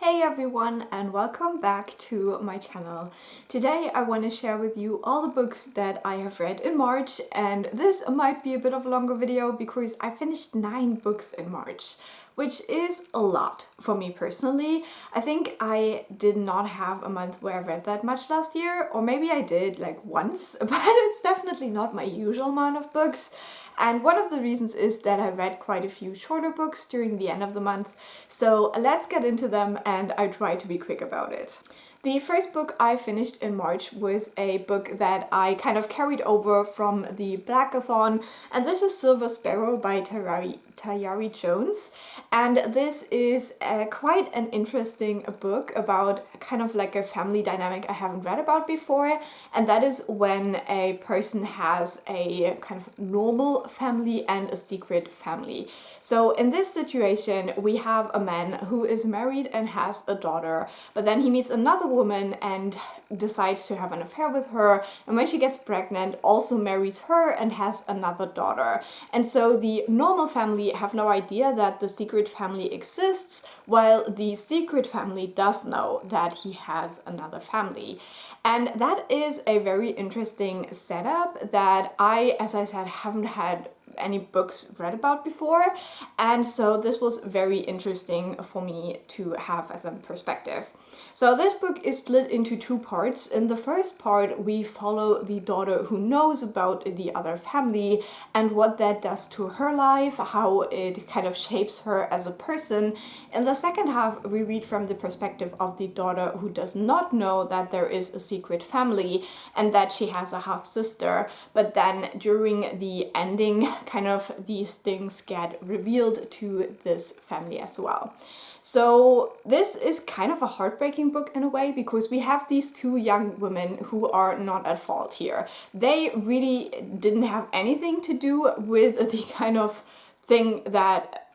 Hey everyone, and welcome back to my channel. Today I want to share with you all the books that I have read in March, and this might be a bit of a longer video because I finished 9 books in March, which is a lot for me personally. I think I did not have a month where I read that much last year, or maybe I did like once, but it's definitely not my usual amount of books. And one of the reasons is that I read quite a few shorter books during the end of the month. So let's get into them, and I try to be quick about it. The first book I finished in March was a book that I kind of carried over from the Blackathon, and this is Silver Sparrow by Tayari Jones. And this is quite an interesting book about kind of like a family dynamic I haven't read about before, and that is when a person has a kind of normal family and a secret family. So in this situation we have a man who is married and has a daughter, but then he meets another woman and decides to have an affair with her, and when she gets pregnant also marries her and has another daughter. And so the normal family have no idea that the secret family exists, while the secret family does know that he has another family. And that is a very interesting setup that I, as I said, haven't had any books read about before, and so this was very interesting for me to have as a perspective. So this book is split into 2 parts. In the first part we follow the daughter who knows about the other family and what that does to her life, how it kind of shapes her as a person. In the second half we read from the perspective of the daughter who does not know that there is a secret family and that she has a half sister, but then during the ending kind of these things get revealed to this family as well. So this is kind of a heartbreaking book in a way, because we have these 2 young women who are not at fault here. They really didn't have anything to do with the kind of thing that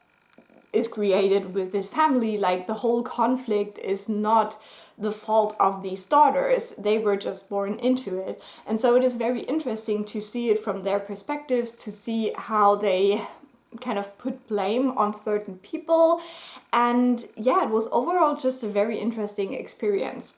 is created with this family. Like, the whole conflict is not the fault of these daughters, they were just born into it. And so it is very interesting to see it from their perspectives, to see how they kind of put blame on certain people. And yeah, it was overall just a very interesting experience.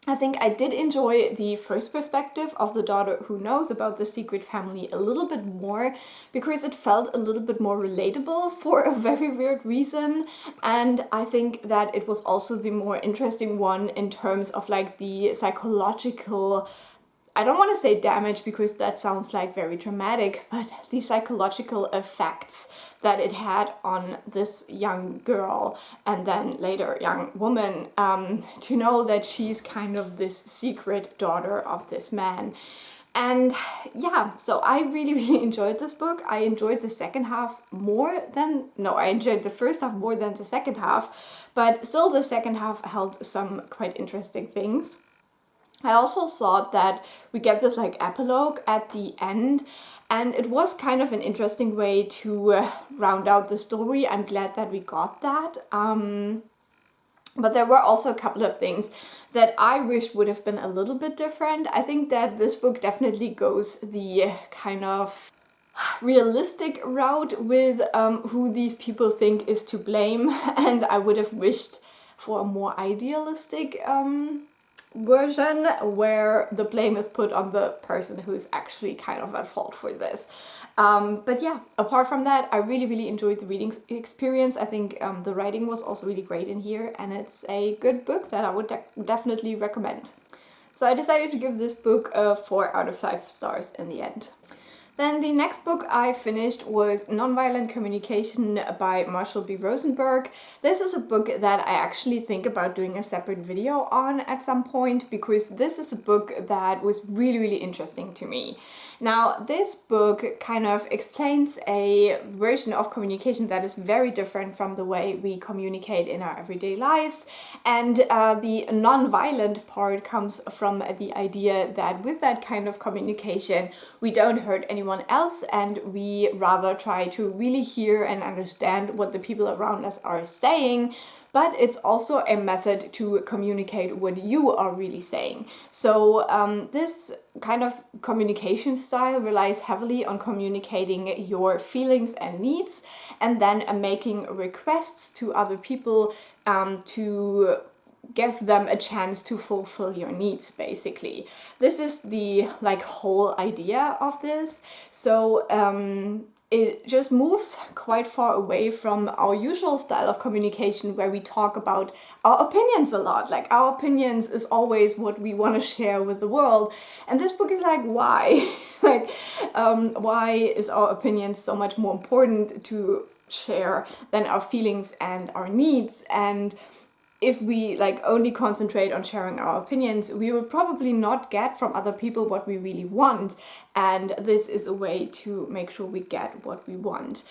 I think I did enjoy the first perspective of the daughter who knows about the secret family a little bit more, because it felt a little bit more relatable for a very weird reason. And I think that it was also the more interesting one in terms of like the psychological, I don't want to say damage because that sounds like very dramatic, but the psychological effects that it had on this young girl and then later young woman, to know that she's kind of this secret daughter of this man. And yeah, so I really enjoyed this book. I enjoyed the second half more than, no, I enjoyed the first half more than the second half, but still the second half held some quite interesting things. I also thought that we get this like epilogue at the end, and it was kind of an interesting way to round out the story. I'm glad that we got that. But there were also a couple of things that I wished would have been a little bit different. I think that this book definitely goes the kind of realistic route with who these people think is to blame, and I would have wished for a more idealistic version where the blame is put on the person who is actually kind of at fault for this. But yeah, apart from that, I really enjoyed the reading experience. I think the writing was also really great in here, and it's a good book that I would definitely recommend. So I decided to give this book a 4 out of 5 stars in the end. Then the next book I finished was Nonviolent Communication by Marshall B. Rosenberg. This is a book that I actually think about doing a separate video on at some point, because this is a book that was really interesting to me. Now, this book kind of explains a version of communication that is very different from the way we communicate in our everyday lives. And the non-violent part comes from the idea that with that kind of communication, we don't hurt anyone else, and we rather try to really hear and understand what the people around us are saying. But it's also a method to communicate what you are really saying. So this kind of communication style relies heavily on communicating your feelings and needs, and then making requests to other people to give them a chance to fulfill your needs, basically. This is the like whole idea of this. So it just moves quite far away from our usual style of communication where we talk about our opinions a lot. Like our opinions is always what we want to share with the world. And this book is like, why? Like, why is our opinion so much more important to share than our feelings and our needs? And if we like only concentrate on sharing our opinions, we will probably not get from other people what we really want. And this is a way to make sure we get what we want.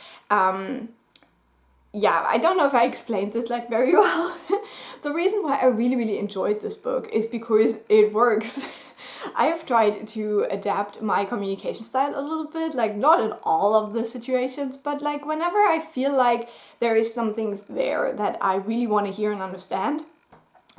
Yeah, I don't know if I explained this like very well. The reason why I really enjoyed this book is because it works. I have tried to adapt my communication style a little bit, like not in all of the situations, but like whenever I feel like there is something there that I really want to hear and understand,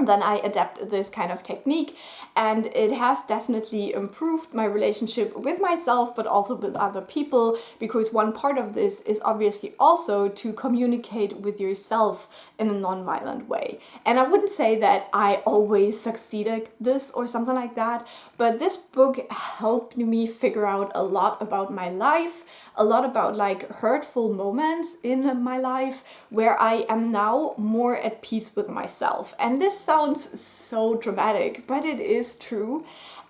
then I adapt this kind of technique, and it has definitely improved my relationship with myself but also with other people, because one part of this is obviously also to communicate with yourself in a non-violent way. And I wouldn't say that I always succeed at this or something like that, but this book helped me figure out a lot about my life, a lot about like hurtful moments in my life where I am now more at peace with myself. And this sounds so dramatic, but it is true.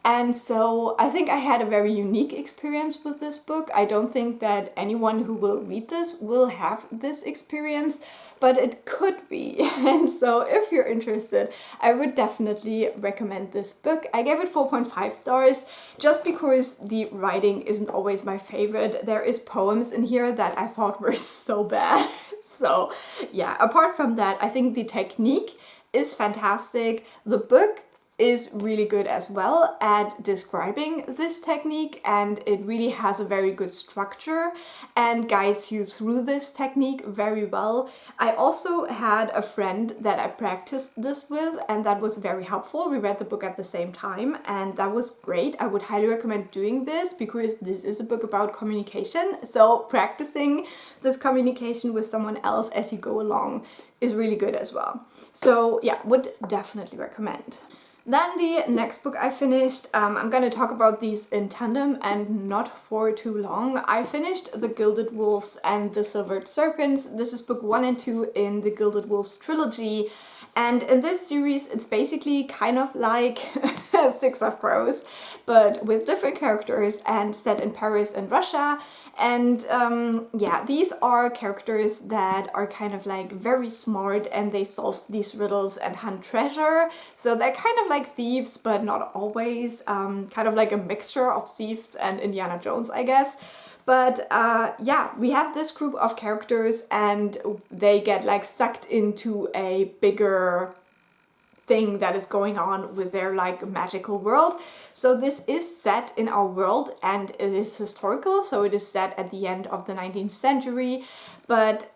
And so I think I had a very unique experience with this book. I don't think that anyone who will read this will have this experience, but it could be. And so if you're interested, I would definitely recommend this book. I gave it 4.5 stars just because the writing isn't always my favorite. There is poems in here that I thought were so bad. So yeah, apart from that, I think the technique is fantastic. The book is really good as well at describing this technique, and it really has a very good structure and guides you through this technique very well. I also had a friend that I practiced this with, and that was very helpful. We read the book at the same time, and that was great. I would highly recommend doing this because this is a book about communication. So practicing this communication with someone else as you go along is really good as well. So yeah, would definitely recommend. Then the next book I finished, I'm going to talk about these in tandem and not for too long. I finished The Gilded Wolves and The Silvered Serpents. This is book 1 and 2 in the Gilded Wolves trilogy. And in this series, it's basically kind of like Six of Crows, but with different characters and set in Paris and Russia. And yeah, these are characters that are kind of like very smart, and they solve these riddles and hunt treasure. So they're kind of like thieves, but not always. Kind of like a mixture of thieves and Indiana Jones, I guess. But yeah, we have this group of characters and they get like sucked into a bigger thing that is going on with their like magical world. So this is set in our world and it is historical, so it is set at the end of the 19th century, but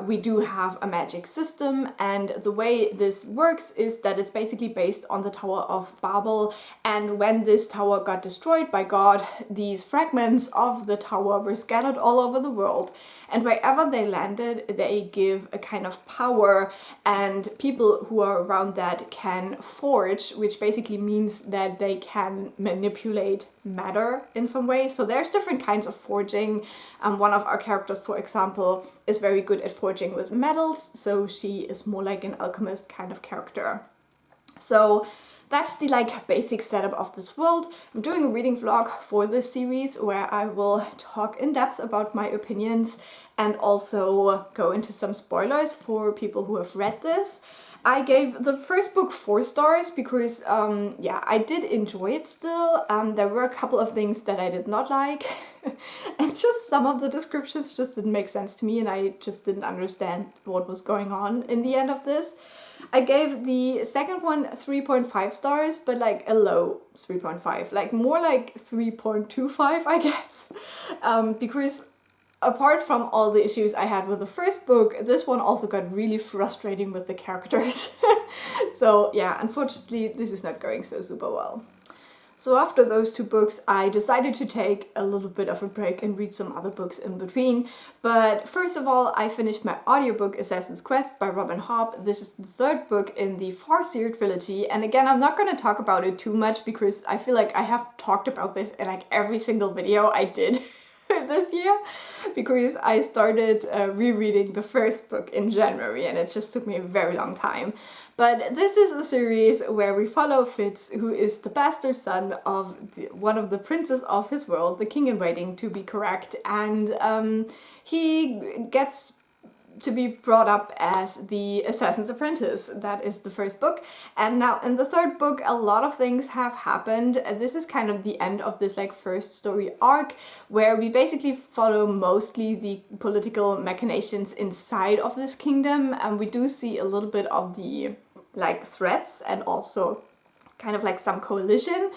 we do have a magic system, and the way this works is that it's basically based on the Tower of Babel, and when this tower got destroyed by God, these fragments of the tower were scattered all over the world, and wherever they landed they give a kind of power, and people who are around that can forge, which basically means that they can manipulate matter in some way. So there's different kinds of forging. One of our characters, for example, is very good at forging with metals, so she is more like an alchemist kind of character. So that's the like basic setup of this world. I'm doing a reading vlog for this series where I will talk in depth about my opinions and also go into some spoilers for people who have read this. I gave the first book 4 stars because, yeah, I did enjoy it still. There were a couple of things that I did not like and just some of the descriptions just didn't make sense to me and I just didn't understand what was going on in the end of this. I gave the second one 3.5 stars, but like a low 3.5, like more like 3.25, I guess, because apart from all the issues I had with the first book, this one also got really frustrating with the characters. So yeah, unfortunately, this is not going so super well. So after those two books, I decided to take a little bit of a break and read some other books in between. But first of all, I finished my audiobook Assassin's Quest by Rob and Hobb. This is the third book in the Farseer trilogy. And again, I'm not going to talk about it too much because I feel like I have talked about this in like every single video I did this year, because I started rereading the first book in January and it just took me a very long time. But this is a series where we follow Fitz, who is the bastard son of one of the princes of his world, the king in waiting to be correct, and he gets to be brought up as the assassin's apprentice. That is the first book. And now in the third book, a lot of things have happened. This is kind of the end of this like first story arc, where we basically follow mostly the political machinations inside of this kingdom, and we do see a little bit of the like threats and also kind of like some coalition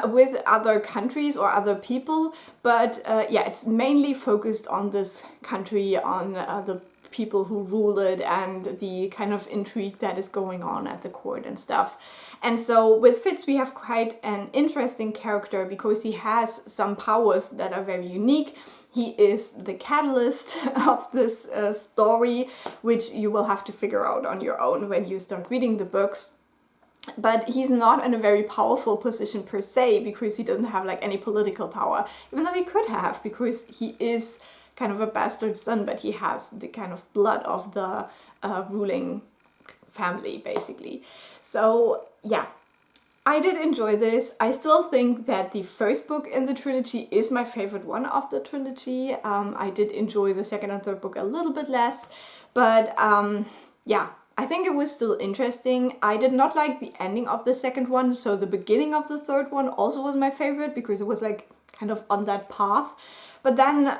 with other countries or other people, but yeah, it's mainly focused on this country, on the people who rule it, and the kind of intrigue that is going on at the court and stuff. And so with Fitz we have quite an interesting character because he has some powers that are very unique. He is the catalyst of this story, which you will have to figure out on your own when you start reading the books. But he's not in a very powerful position per se, because he doesn't have like any political power, even though he could have, because he is kind of a bastard son, but he has the kind of blood of the ruling family, basically. So yeah, I did enjoy this. I still think that the first book in the trilogy is my favorite one of the trilogy. I did enjoy the second and third book a little bit less, but yeah, I think it was still interesting. I did not like the ending of the second one, so the beginning of the third one also was my favorite because it was like kind of on that path. But then,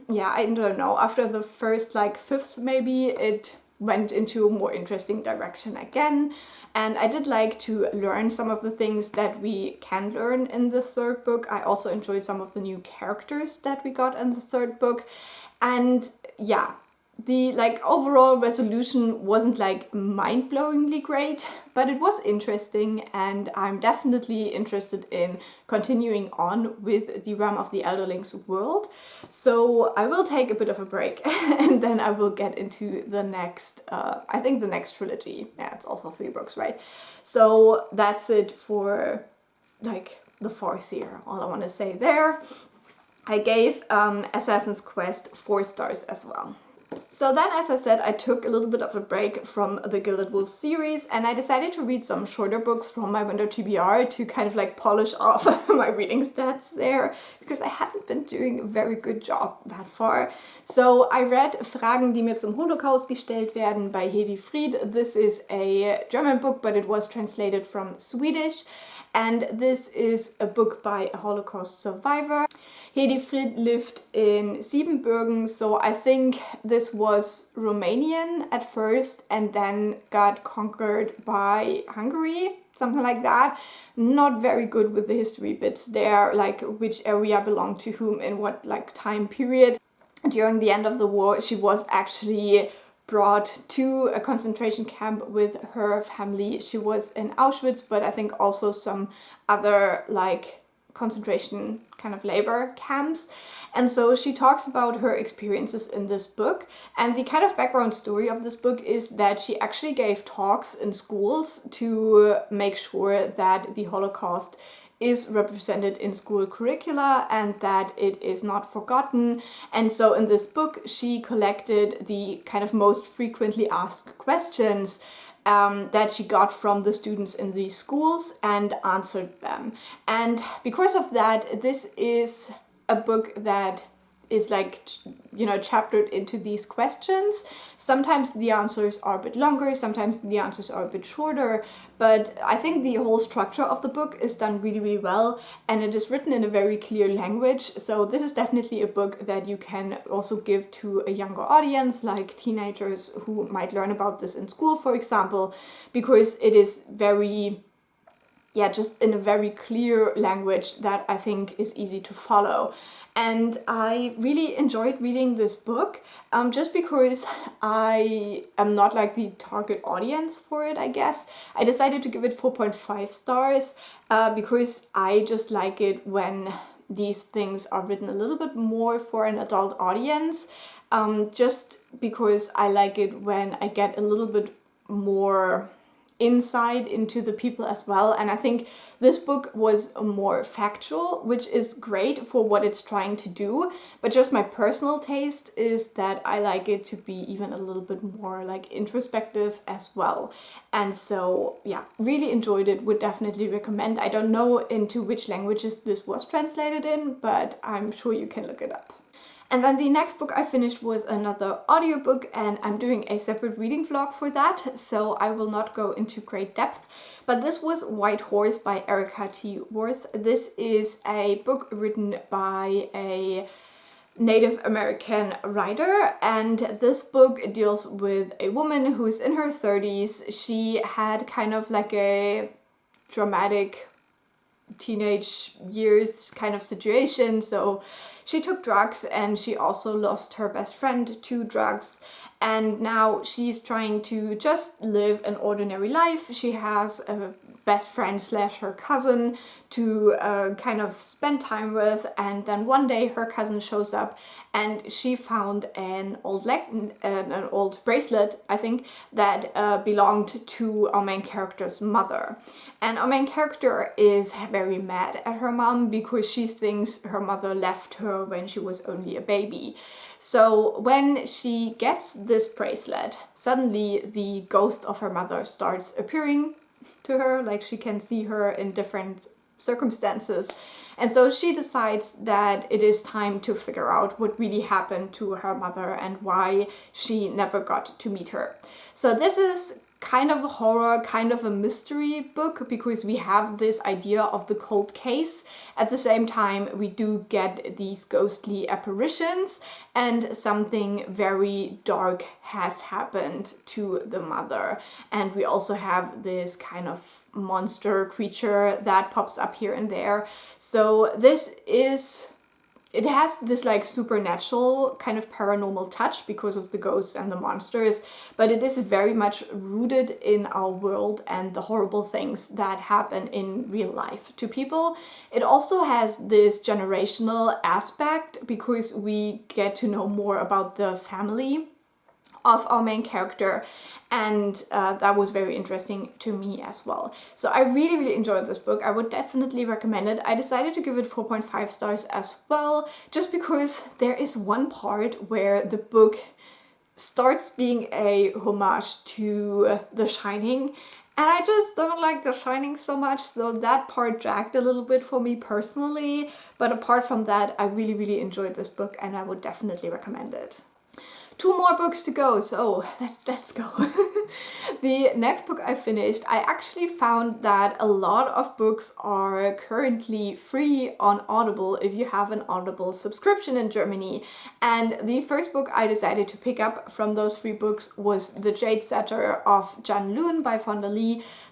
yeah, I don't know, after the first like fifth maybe, it went into a more interesting direction again. And I did like to learn some of the things that we can learn in the third book. I also enjoyed some of the new characters that we got in the third book. And yeah, the like overall resolution wasn't like mind-blowingly great, but it was interesting, and I'm definitely interested in continuing on with the Realm of the Elderlings world. So I will take a bit of a break and then I will get into the next, I think the next trilogy. Yeah, it's also 3 books, right? So that's it for like the Farseer, all I want to say there. I gave Assassin's Quest 4 stars as well. So then, as I said, I took a little bit of a break from the Gilded Wolves series and I decided to read some shorter books from my winter TBR to kind of like polish off my reading stats there, because I hadn't been doing a very good job that far. So I read Fragen, die mir zum Holocaust gestellt werden by Hédi Fried. This is a German book, but it was translated from Swedish, and this is a book by a Holocaust survivor. Hédi Fried lived in Siebenbürgen, so I think this was Romanian at first and then got conquered by Hungary, something like that. Not very good with the history bits there, like which area belonged to whom in what like time period. During the end of the war, she was actually brought to a concentration camp with her family. She was in Auschwitz, but I think also some other like concentration kind of labor camps. And so she talks about her experiences in this book, and the kind of background story of this book is that she actually gave talks in schools to make sure that the Holocaust is represented in school curricula and that it is not forgotten. And so in this book she collected the kind of most frequently asked questions that she got from the students in these schools and answered them. And because of that, this is a book that is like, you know, chaptered into these questions. Sometimes the answers are a bit longer, sometimes the answers are a bit shorter, but I think the whole structure of the book is done really, really well, and it is written in a very clear language. So this is definitely a book that you can also give to a younger audience, like teenagers who might learn about this in school, for example, because it is very yeah, just in a very clear language that I think is easy to follow. And I really enjoyed reading this book, just because I am not like the target audience for it, I guess. I decided to give it 4.5 stars because I just like it when these things are written a little bit more for an adult audience, just because I like it when I get a little bit more insight into the people as well. And I think this book was more factual, which is great for what it's trying to do, but just my personal taste is that I like it to be even a little bit more like introspective as well. And so yeah, really enjoyed it, would definitely recommend. I don't know into which languages this was translated in, but I'm sure you can look it up. And then the next book I finished was another audiobook, and I'm doing a separate reading vlog for that, so I will not go into great depth. But this was White Horse by Erika T. Wurth. This is a book written by a Native American writer, and this book deals with a woman who's in her 30s. She had kind of like a dramatic teenage years kind of situation. So she took drugs, and she also lost her best friend to drugs, and now she's trying to just live an ordinary life. She has a best friend slash her cousin to kind of spend time with, and then one day her cousin shows up and she found an old bracelet, I think, that belonged to our main character's mother. And our main character is very mad at her mom because she thinks her mother left her when she was only a baby. So when she gets this bracelet, suddenly the ghost of her mother starts appearing to her, like she can see her in different circumstances. And so she decides that it is time to figure out what really happened to her mother and why she never got to meet her. So this is kind of a horror, kind of a mystery book, because we have this idea of the cold case. At the same time, we do get these ghostly apparitions, and something very dark has happened to the mother. And we also have this kind of monster creature that pops up here and there. So it has this like supernatural kind of paranormal touch because of the ghosts and the monsters, but it is very much rooted in our world and the horrible things that happen in real life to people. It also has this generational aspect because we get to know more about the family of our main character, and that was very interesting to me as well. So I really enjoyed this book. I would definitely recommend it. I decided to give it 4.5 stars as well, just because there is one part where the book starts being a homage to The Shining, and I just don't like The Shining so much, so that part dragged a little bit for me personally. But apart from that, I really enjoyed this book, and I would definitely recommend it. 2 more books to go, so let's go. The next book I finished, I actually found that a lot of books are currently free on Audible if you have an Audible subscription in Germany. And the first book I decided to pick up from those free books was The Jade Setter of Janloon by Fonda.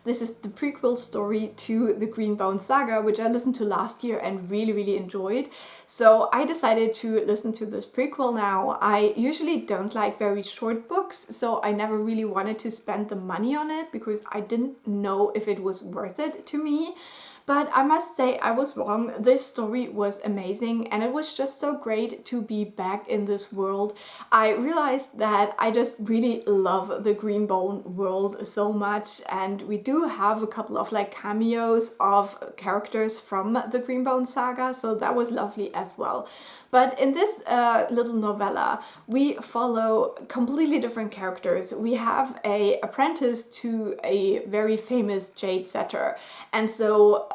This is the prequel story to the Greenbone saga, which I listened to last year and really enjoyed. So I decided to listen to this prequel now. I usually don't like very short books, so I never really wanted to spend the money on it because I didn't know if it was worth it to me. But I must say I was wrong. This story was amazing, and it was just so great to be back in this world. I realized that I just really love the Greenbone world so much, and we do have a couple of like cameos of characters from the Greenbone saga, so that was lovely as well. But in this little novella, we follow completely different characters. We have an apprentice to a very famous jade setter, and so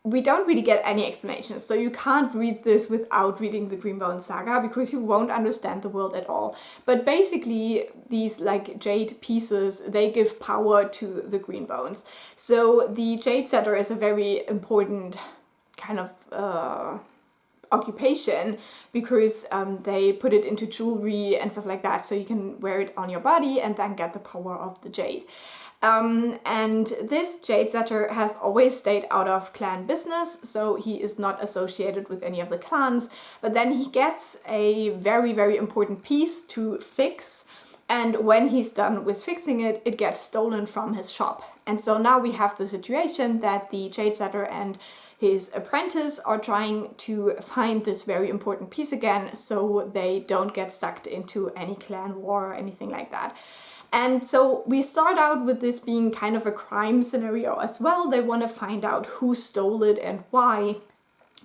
we don't really get any explanations, so you can't read this without reading the Greenbone saga because you won't understand the world at all. But basically, these like jade pieces, they give power to the Greenbones. So the jade setter is a very important kind of occupation because they put it into jewelry and stuff like that, so you can wear it on your body and then get the power of the jade. And this Jade Setter has always stayed out of clan business, so he is not associated with any of the clans, but then he gets a very, very important piece to fix, and when he's done with fixing it, it gets stolen from his shop. And so now we have the situation that the Jade Setter and his apprentice are trying to find this very important piece again, so they don't get sucked into any clan war or anything like that. And so we start out with this being kind of a crime scenario as well. They want to find out who stole it and why.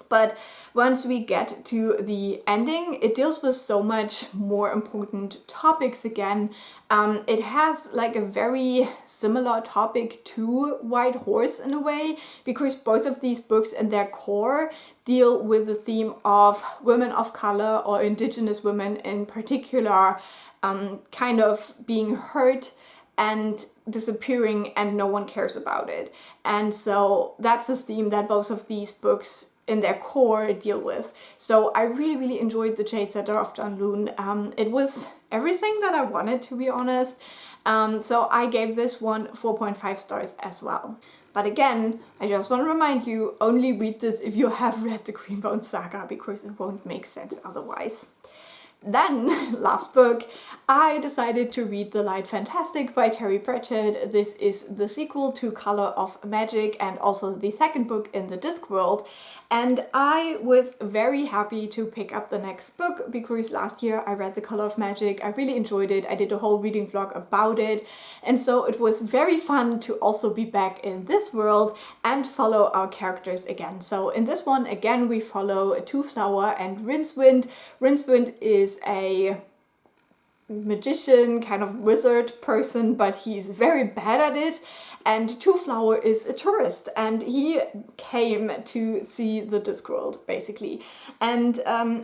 But once we get to the ending, it deals with so much more important topics again. It has like a very similar topic to White Horse in a way, because both of these books in their core deal with the theme of women of color or indigenous women in particular, kind of being hurt and disappearing and no one cares about it. And so that's a theme that both of these books in their core deal with. So I really, really enjoyed the Jade Setter of Janloon. It was everything that I wanted, to be honest. So I gave this one 4.5 stars as well. But again, I just want to remind you, only read this if you have read the Greenbone Saga, because it won't make sense otherwise. Then, last book, I decided to read The Light Fantastic by Terry Pratchett. This is the sequel to Color of Magic and also the second book in the Discworld. And I was very happy to pick up the next book because last year I read The Color of Magic. I really enjoyed it. I did a whole reading vlog about it. And so it was very fun to also be back in this world and follow our characters again. So in this one, again, we follow Two Flower and Rincewind. Rincewind is a magician, kind of wizard person, but he's very bad at it. And Two Flower is a tourist and he came to see the Discworld basically. And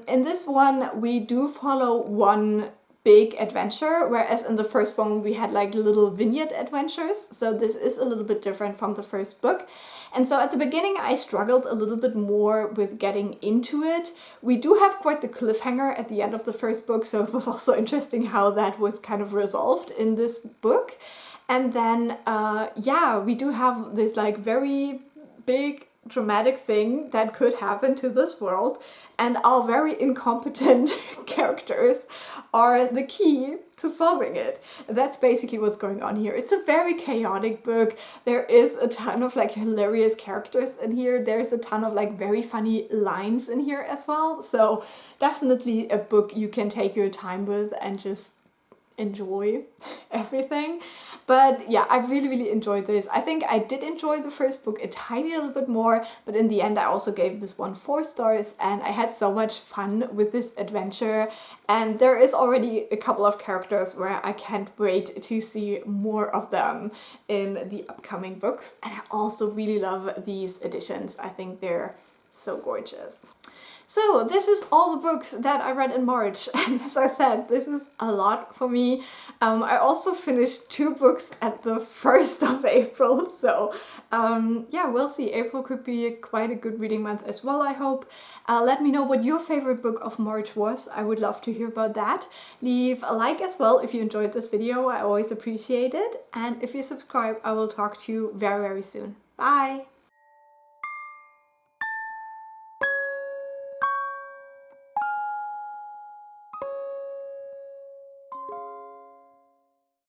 in this one we do follow one big adventure, whereas in the first one we had like little vignette adventures. So this is a little bit different from the first book. And so at the beginning I struggled a little bit more with getting into it. We do have quite the cliffhanger at the end of the first book, so it was also interesting how that was kind of resolved in this book. And then yeah, we do have this like very big dramatic thing that could happen to this world, and our very incompetent characters are the key to solving it. That's basically what's going on here. It's a very chaotic book. There is a ton of like hilarious characters in here. There's a ton of like very funny lines in here as well. So definitely a book you can take your time with and just enjoy everything. But yeah, I really, really enjoyed this. I think I did enjoy the first book a tiny little bit more, but in the end I also gave this one 4 stars, and I had so much fun with this adventure. And there is already a couple of characters where I can't wait to see more of them in the upcoming books. And I also really love these editions. I think they're so gorgeous. So this is all the books that I read in March, and as I said, this is a lot for me. I also finished 2 books at the 1st of April, so yeah, we'll see. April could be quite a good reading month as well, I hope. Let me know what your favorite book of March was. I would love to hear about that. Leave a like as well if you enjoyed this video. I always appreciate it. And if you subscribe, I will talk to you very, very soon. Bye!